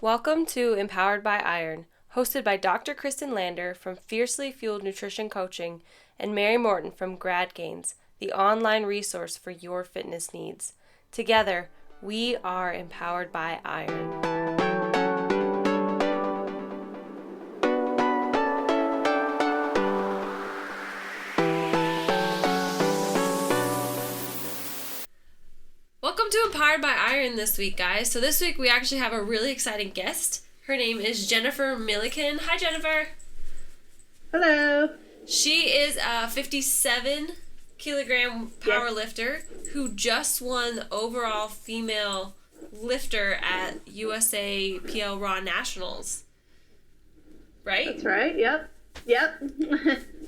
Welcome to Empowered by Iron, hosted by Dr. Kristen Lander from Fiercely Fueled Nutrition Coaching and Mary Morton from Grad Gains, the online resource for your fitness needs. Together, we are empowered by iron. Welcome to Empowered by Iron this week, guys. So this week we actually have a really exciting guest. Her name is Jennifer Millican. Hi, Jennifer. Hello. She is a 57-kilogram powerlifter who just won the overall female lifter at USA PL Raw Nationals. Right? That's right. Yep.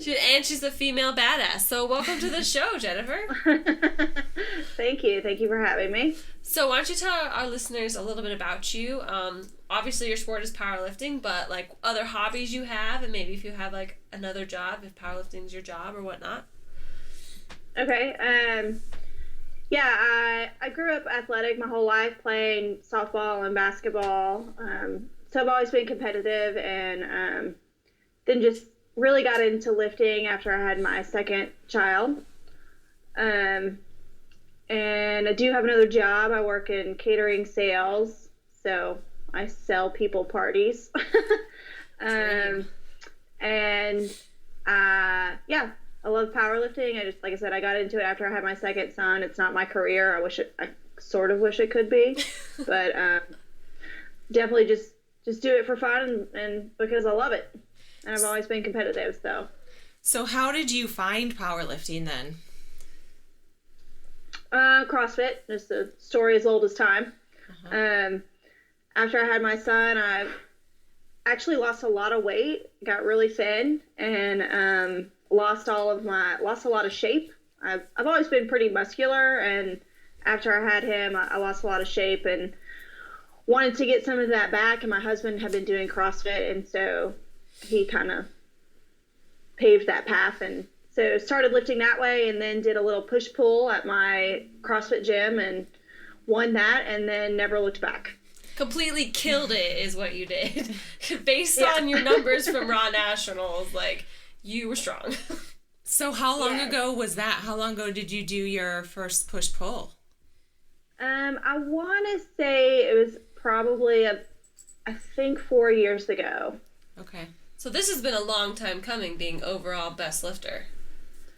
And she's a female badass. So welcome to the show, Jennifer. Thank you. Thank you for having me. So why don't you tell our listeners a little bit about you? Obviously your sport is powerlifting, but like other hobbies you have, and maybe if you have like another job, if powerlifting is your job or whatnot. Okay. I grew up athletic my whole life, playing softball and basketball. So I've always been competitive, and then just really got into lifting after I had my second child. And I do have another job. I work in catering sales, so I sell people parties. I love powerlifting. Like I said, I got into it after I had my second son. It's not my career. I sort of wish it could be, but definitely just do it for fun and because I love it. And I've always been competitive, so. So how did you find powerlifting then? CrossFit, just a story as old as time. Uh-huh. After I had my son, I actually lost a lot of weight, got really thin, and lost a lot of shape. I've always been pretty muscular, and after I had him, I lost a lot of shape and wanted to get some of that back. And my husband had been doing CrossFit, and so he kind of paved that path, and so started lifting that way, and then did a little push-pull at my CrossFit gym and won that, and then never looked back. Completely killed it is what you did. Based on your numbers from Raw Nationals, like, you were strong. So how long ago was that? How long ago did you do your first push-pull? I want to say it was probably, I think 4 years ago. Okay. So this has been a long time coming, being overall best lifter.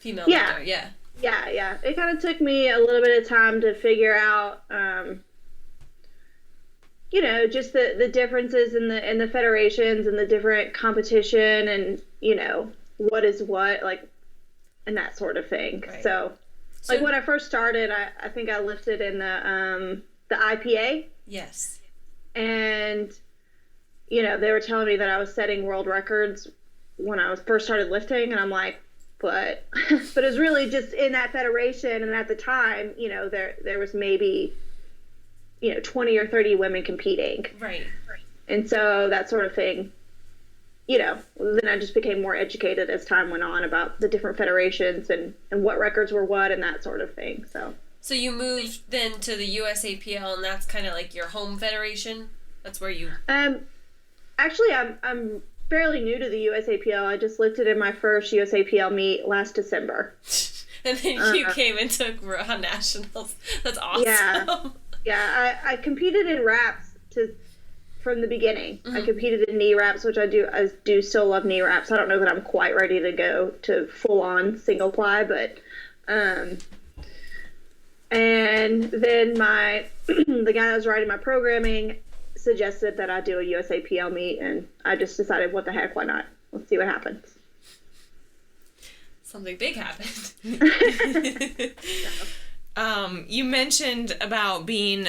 Female lifter, yeah. Yeah. It kind of took me a little bit of time to figure out, just the differences in the federations and the different competition and, what is what, like, and that sort of thing. Right. So, like, when I first started, I think I lifted in the IPA. Yes. And they were telling me that I was setting world records when I first started lifting, and I'm like, but it was really just in that federation, and at the time, there was maybe, 20 or 30 women competing. Right. And so that sort of thing, then I just became more educated as time went on about the different federations and what records were what and that sort of thing. So you moved then to the USAPL, and that's kind of like your home federation? That's where you... Actually, I'm fairly new to the USAPL. I just lifted in my first USAPL meet last December. And then you came and took Raw Nationals. That's awesome. Yeah. I competed in wraps from the beginning. Mm-hmm. I competed in knee wraps, which I do still love knee wraps. I don't know that I'm quite ready to go to full on single ply, but and then the guy that was writing my programming suggested that I do a USAPL meet, and I just decided, what the heck, why not? Let's see what happens. Something big happened. You mentioned about being,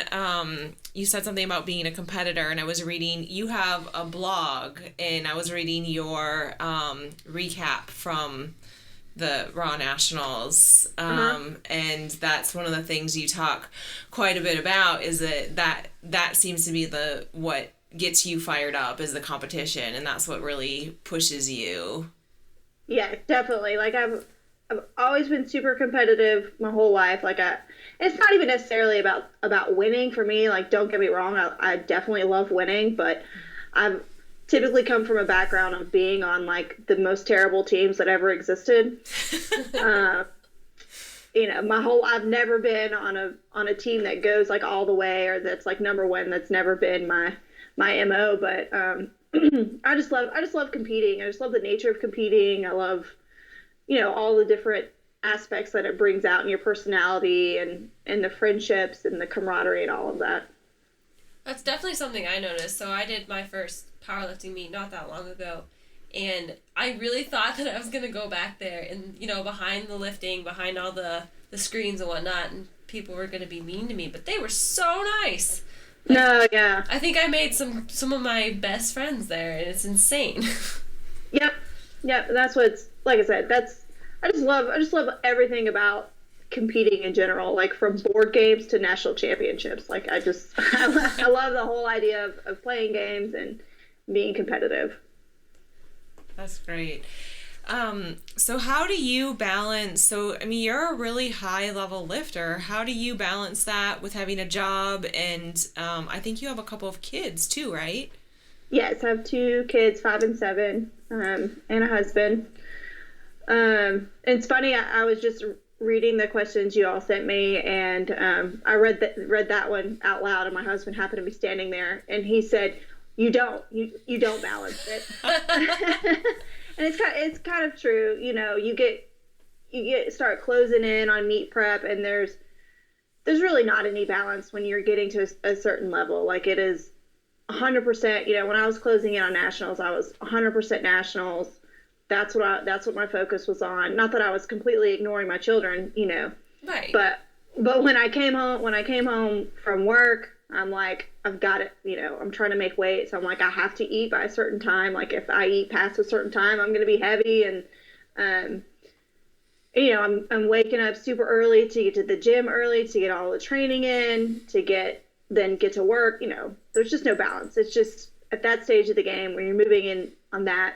you said something about being a competitor, and I was reading, you have a blog, and I was reading your recap from the Raw Nationals, and that's one of the things you talk quite a bit about, is that seems to be what gets you fired up, is the competition, and that's what really pushes you. Yeah, definitely. Like, I've always been super competitive my whole life. It's not even necessarily about winning for me. Like, don't get me wrong, I definitely love winning, but I've typically come from a background of being on like the most terrible teams that ever existed. I've never been on a team that goes like all the way or that's like number one. That's never been my MO. But I just love competing. I just love the nature of competing. I love, all the different aspects that it brings out in your personality and the friendships and the camaraderie and all of that. That's definitely something I noticed. So I did my first powerlifting meet not that long ago, and I really thought that I was going to go back there and, behind the lifting, behind all the screens and whatnot, and people were going to be mean to me, but they were so nice. No, yeah. I think I made some of my best friends there, and it's insane. Yep. That's what's, like I said, I just love everything about competing in general, like from board games to national championships. Like I love the whole idea of playing games and being competitive. That's great. So how do you balance, you're a really high level lifter. How do you balance that with having a job? And I think you have a couple of kids too, right? Yes, I have 2 kids, 5 and 7, and a husband. It's funny, I was just reading the questions you all sent me, and I read that one out loud, and my husband happened to be standing there, and he said, you don't balance it. And it's kind of true. You get start closing in on meet prep, and there's really not any balance when you're getting to a certain level. Like, it is 100%. When I was closing in on nationals, I was 100% nationals. That's what my focus was on. Not that I was completely ignoring my children, Right. But when I came home from work, I'm like, I've got it, I'm trying to make weight. So I'm like, I have to eat by a certain time. Like, if I eat past a certain time, I'm going to be heavy. And, I'm waking up super early to get to the gym early, to get all the training in, then get to work. There's just no balance. It's just at that stage of the game when you're moving in on that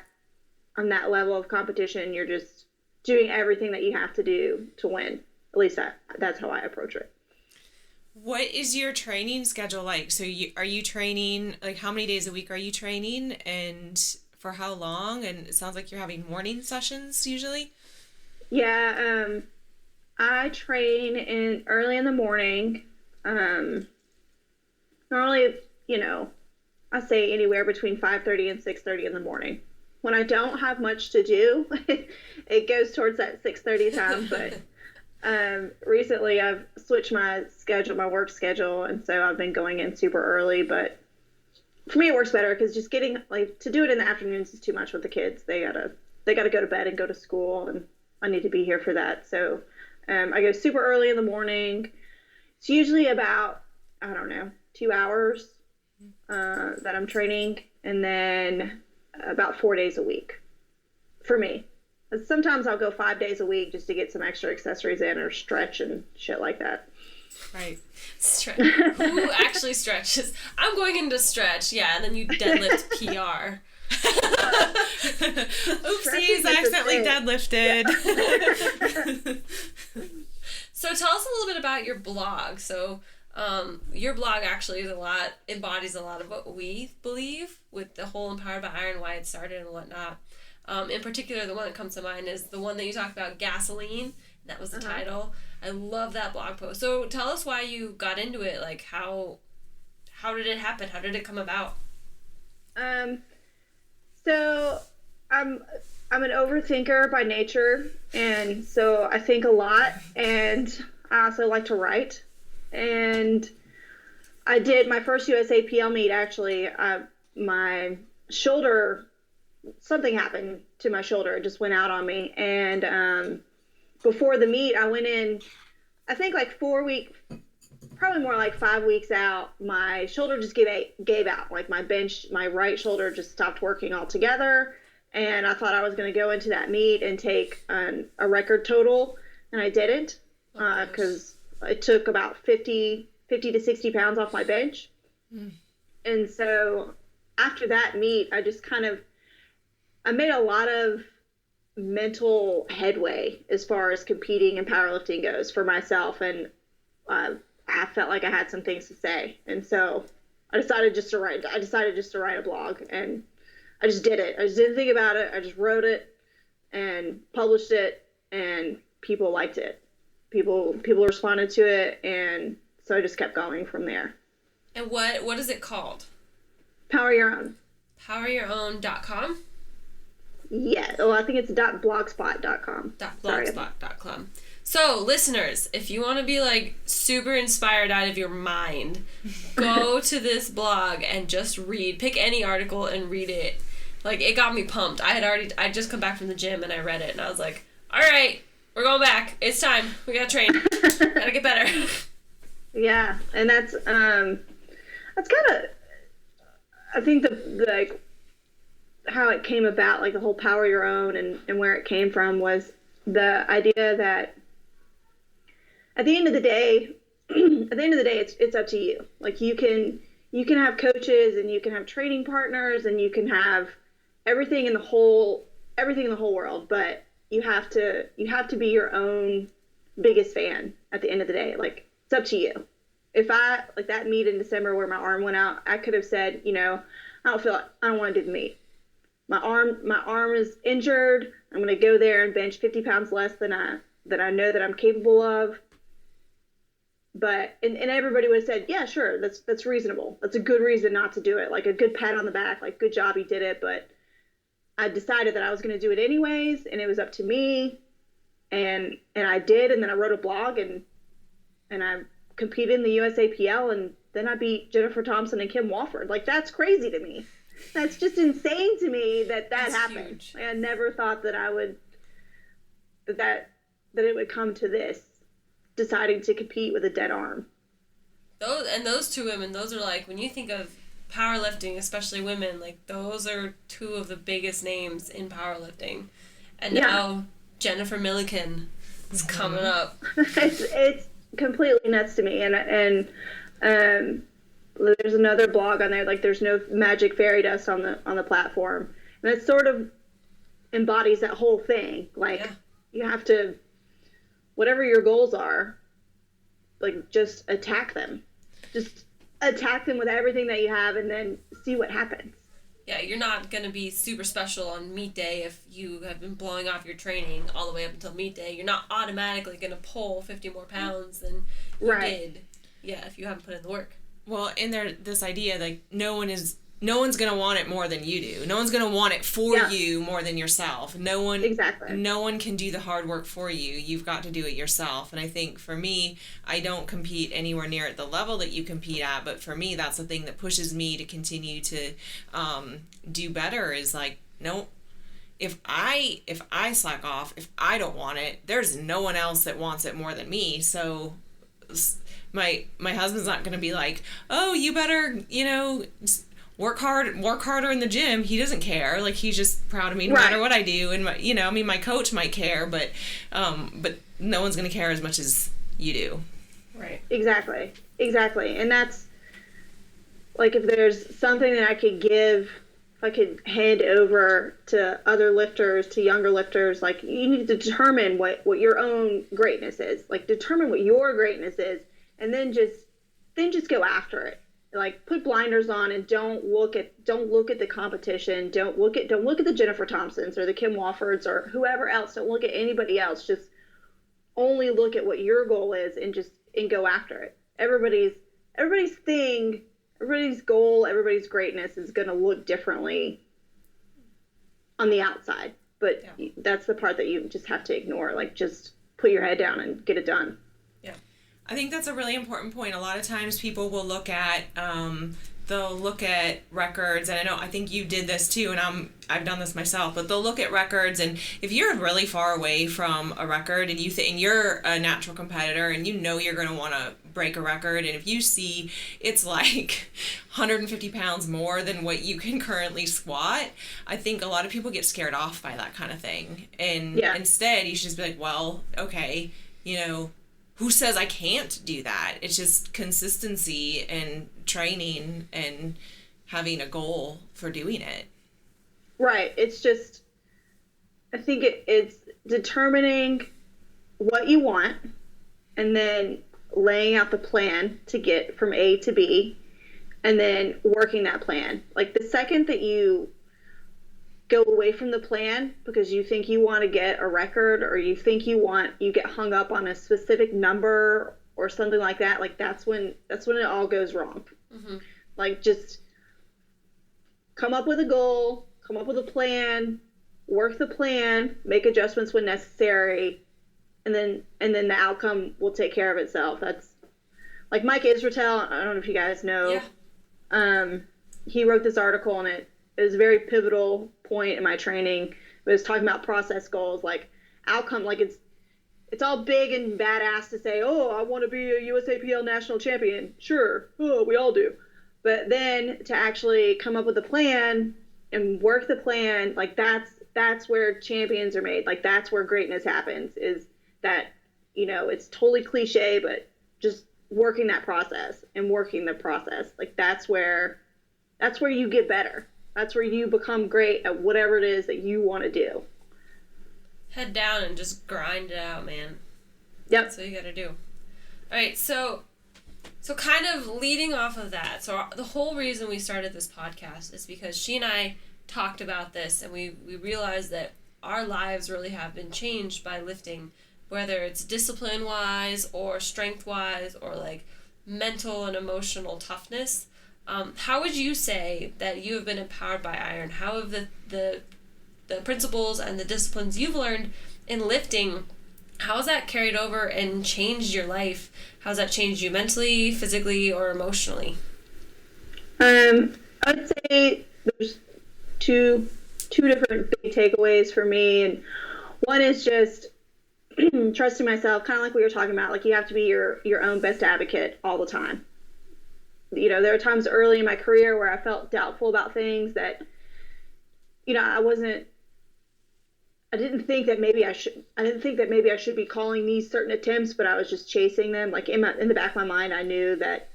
level of competition, you're just doing everything that you have to do to win. At least that's how I approach it. What is your training schedule like? So are you training, like how many days a week are you training and for how long? And it sounds like you're having morning sessions usually. Yeah, I train early in the morning. Normally, I say anywhere between 5:30 and 6:30 in the morning. When I don't have much to do, it goes towards that 6:30 time, but recently I've switched my work schedule, and so I've been going in super early. But for me, it works better because just getting to do it in the afternoons is too much with the kids. They gotta go to bed and go to school, and I need to be here for that. So I go super early in the morning. It's usually about 2 hours that I'm training, and then about 4 days a week for me. Sometimes I'll go 5 days a week just to get some extra accessories in or stretch and shit like that. Right. Who actually stretches? I'm going into stretch, yeah, and then you deadlift PR. Oopsies, I accidentally deadlifted. Yeah. So tell us a little bit about your blog. So your blog actually embodies a lot of what we believe with the whole Empowered by Iron, why it started and whatnot. In particular, the one that comes to mind is the one that you talked about, gasoline. That was the title. I love that blog post. So tell us why you got into it. Like, how did it happen? How did it come about? So I'm an overthinker by nature, and so I think a lot, and I also like to write. And I did my first USAPL meet, actually. My shoulder, something happened to my shoulder. It just went out on me. And before the meet, I went in, I think like 4 weeks, probably more like 5 weeks out, my shoulder just gave out. Like my right shoulder just stopped working altogether. And I thought I was going to go into that meet and take a record total, and I didn't, because it took about 50 to 60 pounds off my bench. And so after that meet, I just I made a lot of mental headway as far as competing and powerlifting goes for myself, and I felt like I had some things to say, and so I decided just to write. I decided just to write a blog, and I just did it. I just didn't think about it. I just wrote it and published it, and people liked it. People responded to it, and so I just kept going from there. And what is it called? Power Your Own. PowerYourOwn.com? Yeah. Well, I think it's .blogspot.com. .blogspot.com. So, listeners, if you want to be like super inspired out of your mind, go to this blog and just read. Pick any article and read it. Like, it got me pumped. I'd just come back from the gym and I read it and I was like, all right, we're going back. It's time. We gotta train. Gotta get better. Yeah, and that's kind of, I think the like how it came about, like the whole Power Your Own and where it came from was the idea that at the end of the day, it's up to you. Like you can have coaches and you can have training partners and you can have everything in the whole world, but you have to be your own biggest fan at the end of the day. Like, it's up to you. If I, like that meet in December where my arm went out, I could have said, I don't want to do the meet. My arm is injured. I'm going to go there and bench 50 pounds less than I know that I'm capable of. But, and everybody would have said, yeah, sure, that's reasonable. That's a good reason not to do it. Like a good pat on the back, like, good job, you did it. But I decided that I was going to do it anyways, and it was up to me. And I did, and then I wrote a blog, and I competed in the USAPL, and then I beat Jennifer Thompson and Kim Wofford. Like, that's crazy to me. That's just insane to me that happened. Like, I never thought that I would, that it would come to this, deciding to compete with a dead arm. Those two women, those are like, when you think of powerlifting, especially women, like those are two of the biggest names in powerlifting. And now Jennifer Millican is coming up. It's completely nuts to me. And there's another blog on there, like there's no magic fairy dust on the platform. And it sort of embodies that whole thing. Like you have to, whatever your goals are, like just attack them. Just attack them with everything that you have and then see what happens. Yeah, you're not going to be super special on meet day if you have been blowing off your training all the way up until meet day. You're not automatically going to pull 50 more pounds than you did. Yeah, if you haven't put in the work. Well, in there, this idea, like, no one's going to want it more than you do. No one's going to want it for you more than yourself. No one can do the hard work for you. You've got to do it yourself. And I think for me, I don't compete anywhere near at the level that you compete at, but for me, that's the thing that pushes me to continue to do better is like, no, if I slack off, if I don't want it, there's no one else that wants it more than me. So my husband's not going to be like, oh, you better, work harder in the gym. He doesn't care. Like, he's just proud of me no matter what I do. And my coach might care, but no one's going to care as much as you do. Right. Exactly. And that's like, if there's something that I could give, if I could hand over to other lifters, to younger lifters, like, you need to determine what your own greatness is. Like, determine what your greatness is, and then just go after it. Like, put blinders on and don't look at the competition. Don't look at the Jennifer Thompsons or the Kim Woffords or whoever else. Don't look at anybody else. Just only look at what your goal is and go after it. Everybody's thing, everybody's goal, everybody's greatness is going to look differently on the outside. But that's the part that you just have to ignore. Like, just put your head down and get it done. I think that's a really important point. A lot of times people will look at records, and I think you did this too, and I've done this myself, but they'll look at records, and if you're really far away from a record and you're a natural competitor and you're going to want to break a record, and if you see it's like 150 pounds more than what you can currently squat, I think a lot of people get scared off by that kind of thing. And instead you should just be like, well, okay, who says I can't do that? It's just consistency and training and having a goal for doing it. Right. It's just, I think it's determining what you want and then laying out the plan to get from A to B and then working that plan. Like the second that you go away from the plan because you think you want to get a record or you think you get hung up on a specific number or something like that, like that's when it all goes wrong. Mm-hmm. Like just come up with a goal, come up with a plan, work the plan, make adjustments when necessary, and then the outcome will take care of itself. That's like Mike Israetel. I don't know if you guys know. Yeah. He wrote this article and it was a very pivotal point in my training. It was talking about process goals, like outcome. Like it's all big and badass to say, oh, I want to be a USAPL national champion. Sure, oh, we all do. But then to actually come up with a plan and work the plan, like that's where champions are made. Like that's where greatness happens. Is that, you know, it's totally cliche, but just working that process and working the process. Like that's where you get better. That's where you become great at whatever it is that you want to do. Head down and just grind it out, man. Yep. That's what you got to do. All right, so kind of leading off of that, so the whole reason we started this podcast is because she and I talked about this, and we realized that our lives really have been changed by lifting, whether it's discipline-wise or strength-wise or like mental and emotional toughness. How would you say that you have been empowered by iron? How have the principles and the disciplines you've learned in lifting, how has that carried over and changed your life? How's that changed you mentally, physically, or emotionally? I would say there's two different big takeaways for me, and one is just trusting myself, kind of like we were talking about. Like you have to be your own best advocate all the time. You know, there are times early in my career where I felt doubtful about things that, you know, I didn't think that maybe I should be calling these certain attempts, but I was just chasing them. Like in the back of my mind, I knew that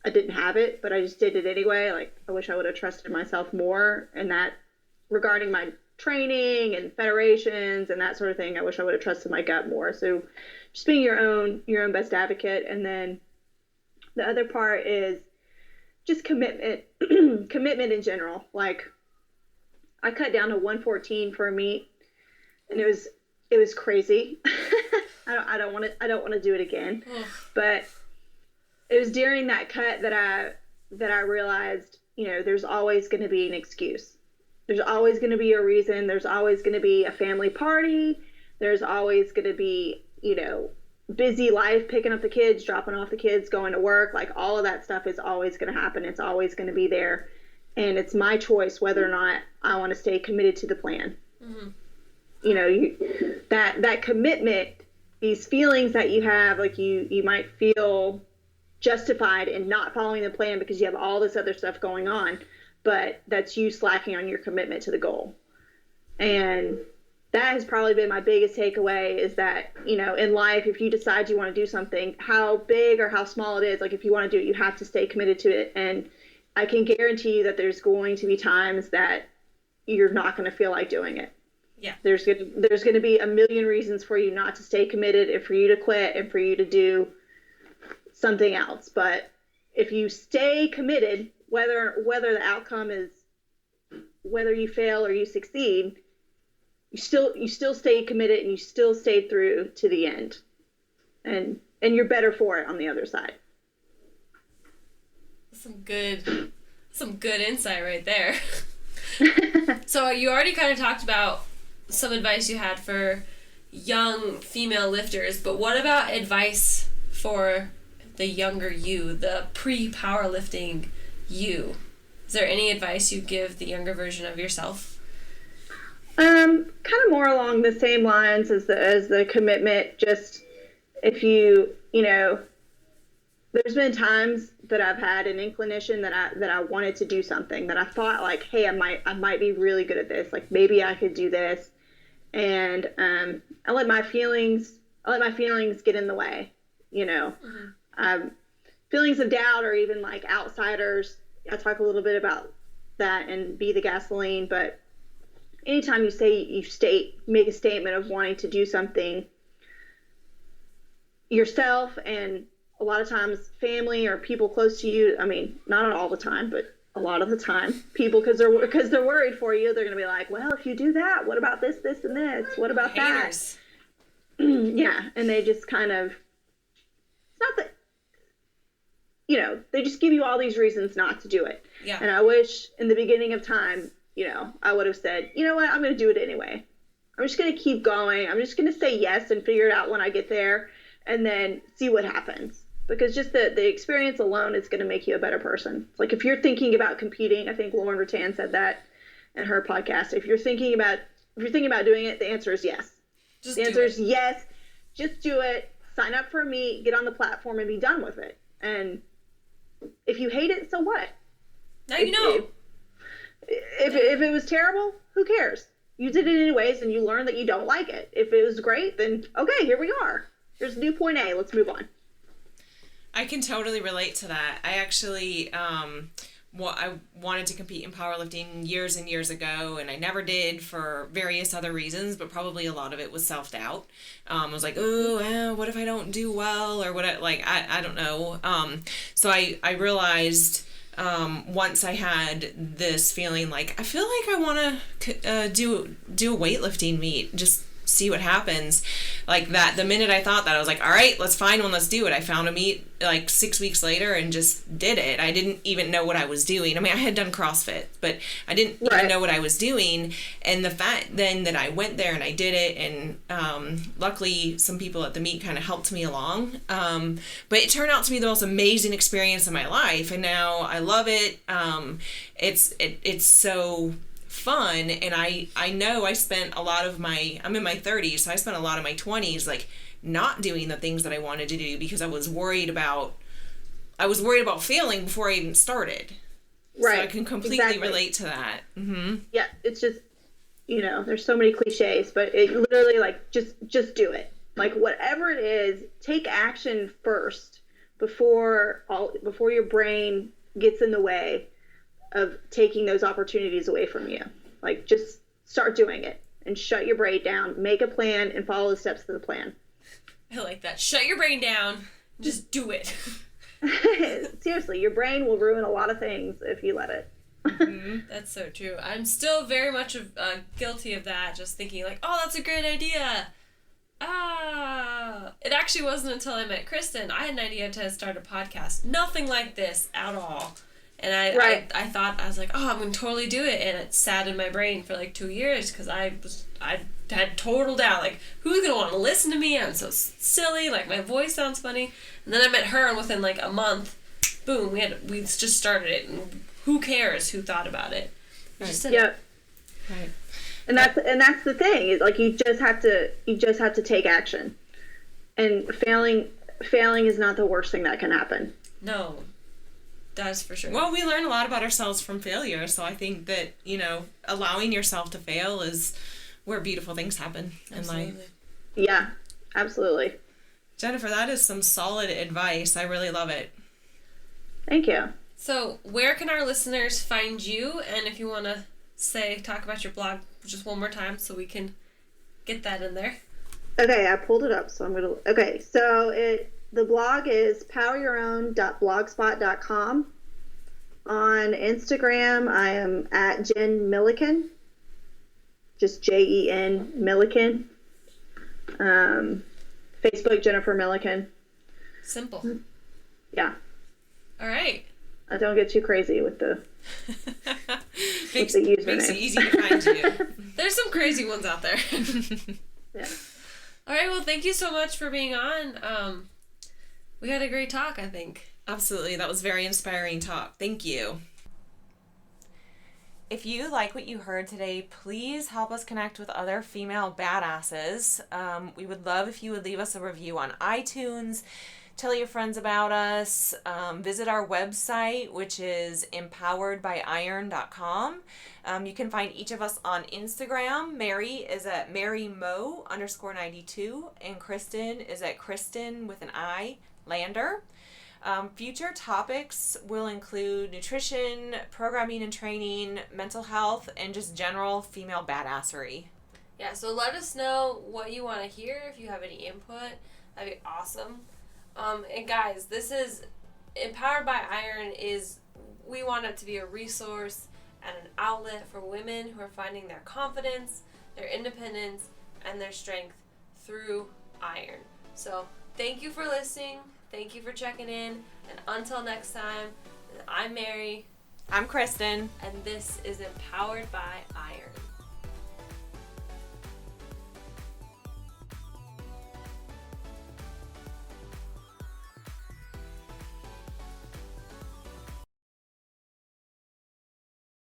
I didn't have it, but I just did it anyway. Like I wish I would have trusted myself more, and that regarding my training and federations and that sort of thing, I wish I would have trusted my gut more. So just being your own best advocate. And then the other part is just commitment in general. Like I cut down to 114 for a meet, and it was crazy. I don't want to do it again. But it was during that cut that I realized, you know, there's always going to be an excuse. There's always going to be a reason. There's always going to be a family party. There's always going to be, you know, busy life, picking up the kids, dropping off the kids, going to work. Like all of that stuff is always going to happen. It's always going to be there. And it's my choice whether or not I want to stay committed to the plan. Mm-hmm. You know, that commitment, these feelings that you have, like you might feel justified in not following the plan because you have all this other stuff going on, but that's you slacking on your commitment to the goal. And that has probably been my biggest takeaway, is that, you know, in life, if you decide you want to do something, how big or how small it is, like if you want to do it, you have to stay committed to it. And I can guarantee you that there's going to be times that you're not going to feel like doing it. Yeah. There's going to be a million reasons for you not to stay committed and for you to quit and for you to do something else. But if you stay committed, whether the outcome is whether you fail or you succeed, you still stay committed and you still stay through to the end. And you're better for it on the other side. Some good insight right there. So you already kind of talked about some advice you had for young female lifters, but what about advice for the younger you, the pre-powerlifting you? Is there any advice you give the younger version of yourself? Kind of more along the same lines as the commitment. Just if you know, there's been times that I've had an inclination that I wanted to do something, that I thought like, hey, I might be really good at this. Like maybe I could do this. And I let my feelings get in the way, you know. Mm-hmm. Feelings of doubt, or even like outsiders. I talk a little bit about that and Be the Gasoline, but anytime make a statement of wanting to do something, yourself and a lot of times family or people close to you, I mean, not all the time, but a lot of the time, people, because they're worried for you, they're going to be like, well, if you do that, what about this, this, and this? What about Haters. that? Yeah, and they just kind of, it's not that, you know, they just give you all these reasons not to do it. Yeah. And I wish in the beginning of time, you know, I would have said, you know what, I'm going to do it anyway. I'm just going to keep going. I'm just going to say yes and figure it out when I get there and then see what happens. Because just the experience alone is going to make you a better person. Like if you're thinking about competing, I think Lauren Rattan said that in her podcast. If you're thinking about doing it, the answer is yes. The answer is yes. Just do it. Sign up for a meet, get on the platform, and be done with it. And if you hate it, so what? Now you know. If it was terrible, who cares? You did it anyways, and you learned that you don't like it. If it was great, then okay, here we are. Here's new point A. Let's move on. I can totally relate to that. I actually, I wanted to compete in powerlifting years and years ago, and I never did for various other reasons, but probably a lot of it was self-doubt. I was like, oh, what if I don't do well, or what? I don't know. So I realized once I had this feeling like I feel like I want to do a weightlifting meet, just see what happens. Like that, the minute I thought that, I was like, all right, let's find one, let's do it. I found a meet like 6 weeks later and just did it. I didn't even know what I was doing. I mean, I had done CrossFit, but I didn't even know what I was doing. And the fact then that I went there and I did it, and luckily some people at the meet kind of helped me along. But it turned out to be the most amazing experience of my life, and now I love it. It's so fun, and I know I spent a lot of I'm in my 30s, so I spent a lot of my 20s like not doing the things that I wanted to do because I was worried about failing before I even started. Right. So I can completely relate to that. Mm-hmm. Yeah, it's just, you know, there's so many cliches, but it literally like just do it. Like whatever it is, take action first before your brain gets in the way of taking those opportunities away from you. Like just start doing it and shut your brain down, make a plan and follow the steps to the plan. I like that. Shut your brain down, just do it. Seriously, your brain will ruin a lot of things if you let it. Mm-hmm. That's so true. I'm still very much guilty of that, just thinking like, oh, that's a great idea. It actually wasn't until I met Kristen, I had an idea to start a podcast. Nothing like this at all. And I thought, I was like, oh, I'm going to totally do it. And it sat in my brain for like 2 years because I had total doubt. Like, who's going to want to listen to me? I'm so silly. Like, my voice sounds funny. And then I met her, and within like a month, boom, we just started it. And who cares who thought about it? We just did it. Right. And that's the thing. Is like you just have to take action. And failing is not the worst thing that can happen. No. That's for sure. Well, we learn a lot about ourselves from failure, so I think that, you know, allowing yourself to fail is where beautiful things happen in life. Yeah, absolutely. Jennifer, that is some solid advice. I really love it. Thank you. So, where can our listeners find you? And if you want to talk about your blog just one more time so we can get that in there. Okay, I pulled it up, so I'm going to... Okay, so the blog is poweryourown.blogspot.com. On Instagram, I am at Jen Millican. Just Jen Millican. Facebook, Jennifer Millican. Simple. Yeah. All right. I don't get too crazy with the makes it easy to find you. There's some crazy ones out there. Yeah. All right, well, thank you so much for being on. We had a great talk, I think. Absolutely. That was very inspiring talk. Thank you. If you like what you heard today, please help us connect with other female badasses. We would love if you would leave us a review on iTunes, tell your friends about us, visit our website, which is empoweredbyiron.com. You can find each of us on Instagram. Mary is at MaryMo_92, and Kristen is at Kristen with an I, Lander. Future topics will include nutrition, programming and training, mental health, and just general female badassery. Yeah, so let us know what you want to hear. If you have any input, that'd be awesome. And guys, this is Empowered by Iron. We want it to be a resource and an outlet for women who are finding their confidence, their independence, and their strength through iron. So thank you for listening. Thank you for checking in. And until next time, I'm Mary. I'm Kristen. And this is Empowered by Iron.